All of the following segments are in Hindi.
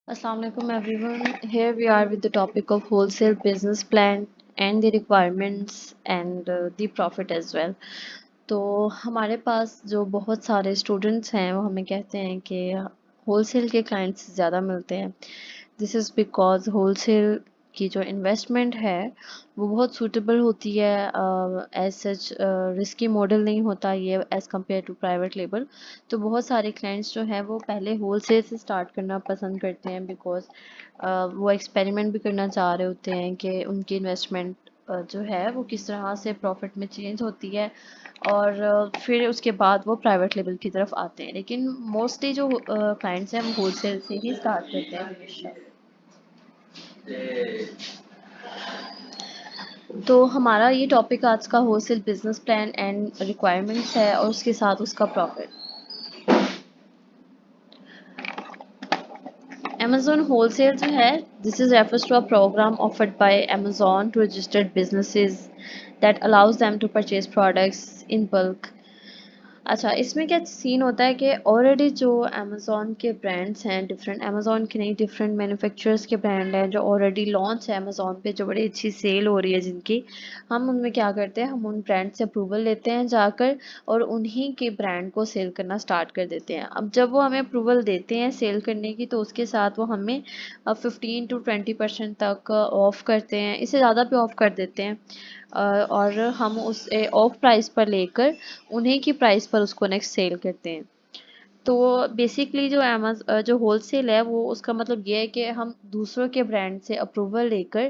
Assalamu alaikum everyone. Here we are with the topic of wholesale business plan and the requirements and the profit as well. तो हमारे पास जो बहुत सारे स्टूडेंट्स हैं वो हमें कहते हैं कि होलसेल के क्लाइंट्स ज़्यादा मिलते हैं। दिस इज़ बिकॉज होलसेल की जो इन्वेस्टमेंट है वो बहुत सूटेबल होती है। एज सच रिस्की मॉडल नहीं होता ये as compare to private label. तो बहुत सारे क्लाइंट्स जो हैं वो पहले होलसेल से स्टार्ट करना पसंद करते हैं बिकॉज वो एक्सपेरिमेंट भी करना चाह रहे होते हैं कि उनकी इन्वेस्टमेंट जो है वो किस तरह से प्रॉफिट में चेंज होती है और फिर उसके बाद वो प्राइवेट लेवल की तरफ आते हैं। लेकिन मोस्टली जो क्लाइंट्स हैं वो होलसेल से ही स्टार्ट करते हैं हमेशा। तो हमारा ये टॉपिक आज का wholesale business plan and requirements है और उसके साथ उसका प्रॉफिट। Amazon Wholesale जो है, this is refers to a program offered by Amazon to registered businesses that allows them to purchase products in bulk। अच्छा, इसमें क्या सीन होता है कि ऑलरेडी जो अमेज़न के ब्रांड्स हैं, डिफरेंट अमेज़न के नहीं, डिफरेंट मैन्युफैक्चरर्स के ब्रांड हैं जो ऑलरेडी लॉन्च है अमेज़न पे, जो बड़ी अच्छी सेल हो रही है जिनकी, हम उनमें क्या करते हैं, हम उन ब्रांड से अप्रूवल लेते हैं जाकर और उन्हीं के ब्रांड को सेल करना स्टार्ट कर देते हैं। अब जब वो हमें अप्रूवल देते हैं सेल करने की तो उसके साथ वो हमें 15 to 20% तक ऑफ करते हैं, इससे ज़्यादा भी ऑफ कर देते हैं। और हम उस ऑफ प्राइस पर लेकर उन्हीं की प्राइस पर उसको नेक्स्ट सेल करते हैं। तो बेसिकली जो जो होलसेल है वो उसका मतलब ये है कि हम दूसरों के ब्रांड से अप्रूवल लेकर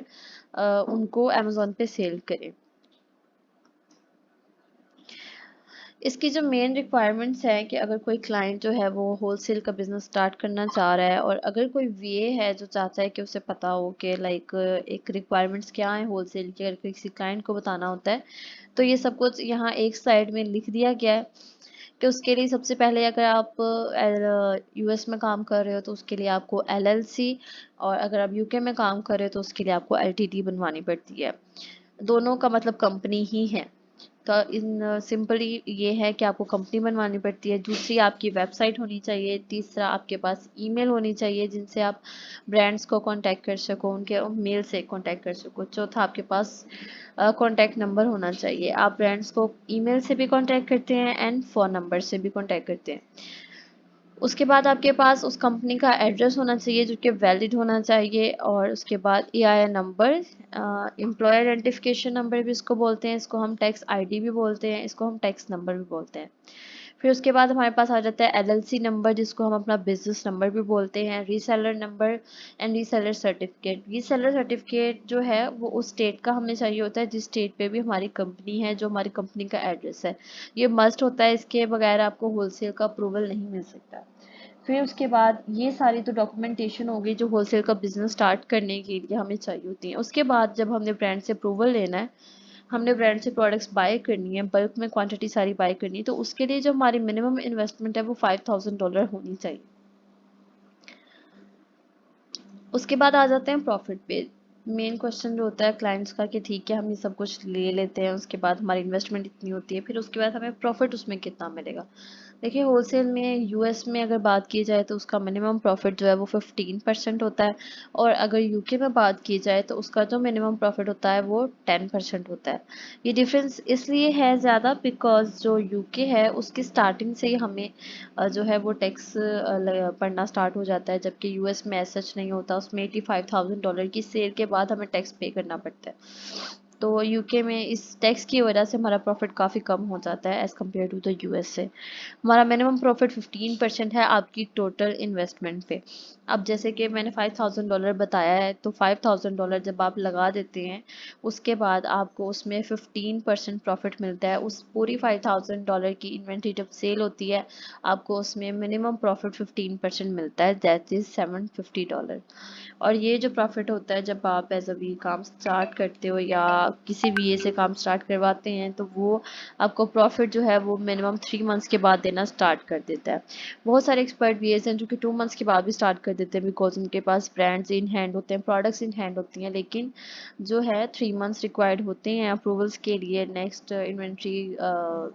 उनको अमेज़न पे सेल करें। इसकी जो मेन रिक्वायरमेंट्स है कि अगर कोई क्लाइंट जो है वो होलसेल का बिजनेस स्टार्ट करना चाह रहा है और अगर कोई वीए है जो चाहता है कि उसे पता हो कि लाइक एक रिक्वायरमेंट्स क्या है होलसेल की, अगर किसी क्लाइंट को बताना होता है तो ये सब कुछ यहाँ एक साइड में लिख दिया गया है कि उसके लिए सबसे पहले अगर आप यूएस में काम कर रहे हो तो उसके लिए आपको एलएलसी, और अगर आप यूके में काम कर रहे हो तो उसके लिए आपको एलटीडी बनवानी पड़ती है। दोनों का मतलब कंपनी ही है। तो इन सिंपली ये है कि आपको कंपनी बनवानी पड़ती है। दूसरी आपकी वेबसाइट होनी चाहिए। तीसरा आपके पास ईमेल होनी चाहिए जिनसे आप ब्रांड्स को कांटेक्ट कर सको, उनके मेल से कांटेक्ट कर सको। चौथा आपके पास कांटेक्ट नंबर होना चाहिए। आप ब्रांड्स को ईमेल से भी कांटेक्ट करते हैं एंड फ़ोन नंबर से भी कांटेक्ट करते हैं। उसके बाद आपके पास उस कंपनी का एड्रेस होना चाहिए जो कि वैलिड होना चाहिए, और उसके बाद EIN number, employer identification number भी इसको बोलते हैं, इसको हम टैक्स आईडी भी बोलते हैं, इसको हम टैक्स नंबर भी बोलते हैं। फिर उसके बाद हमारे पास आ जाता है एलएलसी नंबर जिसको हम अपना बिजनेस नंबर भी बोलते हैं, reseller number and reseller certificate. Reseller certificate जो है वो उस स्टेट का हमें चाहिए होता है जिस स्टेट पे भी हमारी कंपनी है, जो हमारी कंपनी का एड्रेस है। ये मस्ट होता है, इसके बगैर आपको होलसेल का अप्रूवल नहीं मिल सकता। फिर उसके बाद ये सारी तो डॉक्यूमेंटेशन हो गई जो होलसेल का बिजनेस स्टार्ट करने के लिए हमें चाहिए होती है। उसके बाद जब हमने ब्रांड से अप्रूवल लेना है, हमने ब्रांड से प्रोडक्ट्स बाय करनी है, बल्क में क्वांटिटी सारी बाय करनी है, तो उसके लिए जो हमारी मिनिमम इन्वेस्टमेंट है वो $5000 होनी चाहिए। उसके बाद आ जाते हैं प्रॉफिट पे। मेन क्वेश्चन जो होता है क्लाइंट्स का कि ठीक है हम ये सब कुछ ले लेते हैं, उसके बाद हमारी इन्वेस्टमेंट इतनी होती है, फिर उसके बाद हमें प्रॉफिट उसमें कितना मिलेगा। देखिए होलसेल में यूएस में अगर बात की जाए तो उसका मिनिमम प्रॉफिट जो है वो 15% होता है, और अगर यूके में बात की जाए तो उसका जो मिनिमम प्रॉफिट होता है वो 10% होता है। ये डिफरेंस इसलिए है ज़्यादा बिकॉज जो यूके है उसकी स्टार्टिंग से ही हमें जो है वो टैक्स पड़ना स्टार्ट हो जाता है, जबकि यूएस में ऐसा सच नहीं होता। उसमें $85,000 की सेल के बाद हमें टैक्स पे करना पड़ता है। तो यूके में इस टैक्स की वजह से हमारा प्रॉफिट काफ़ी कम हो जाता है as compare to the US से। हमारा मिनिमम प्रॉफिट 15% है आपकी टोटल इन्वेस्टमेंट पे। अब जैसे कि मैंने $5000 बताया है, तो $5000 जब आप लगा देते हैं उसके बाद आपको उसमें 15% प्रॉफिट मिलता है। उस पूरी $5000 की इन्वेंट्री जब सेल होती है आपको उसमें मिनिमम प्रॉफिट 15% मिलता है, दैट इज़ $750। और ये जो प्रॉफिट होता है जब आप एज अ वी काम स्टार्ट करते हो या किसी वीए से काम स्टार्ट करवाते हैं तो वो आपको प्रॉफिट जो है वो मिनिमम 3 मंथ्स के बाद देना स्टार्ट कर देता है। बहुत सारे एक्सपर्ट वीएस हैं जो कि 2 मंथ्स के बाद भी स्टार्ट कर देते हैं बिकॉज उनके पास ब्रांड्स इन हैंड होते हैं, प्रोडक्ट्स इन हैंड होती हैं, लेकिन जो है 3 मंथ्स रिक्वायर्ड होते हैं अप्रूवल्स के लिए, नेक्स्ट इन्वेंट्री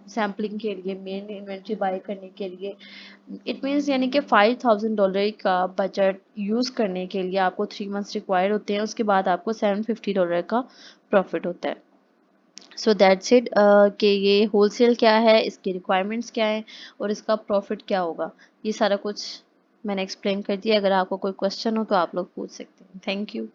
सैम्पलिंग के लिए, मेन इन्वेंट्री बाय करने के लिए। इट मीन्स यानी कि $5000 का बजट यूज़ करने के लिए आपको 3 मंथ्स रिक्वायर्ड होते हैं, उसके बाद आपको $750 का प्रॉफिट होता है। सो दैट्स इट कि ये होलसेल क्या है, इसकी रिक्वायरमेंट्स क्या है और इसका प्रॉफिट क्या होगा, ये सारा कुछ मैंने एक्सप्लेन कर दिया। अगर आपको कोई क्वेश्चन हो तो आप लोग पूछ सकते हैं। Thank you.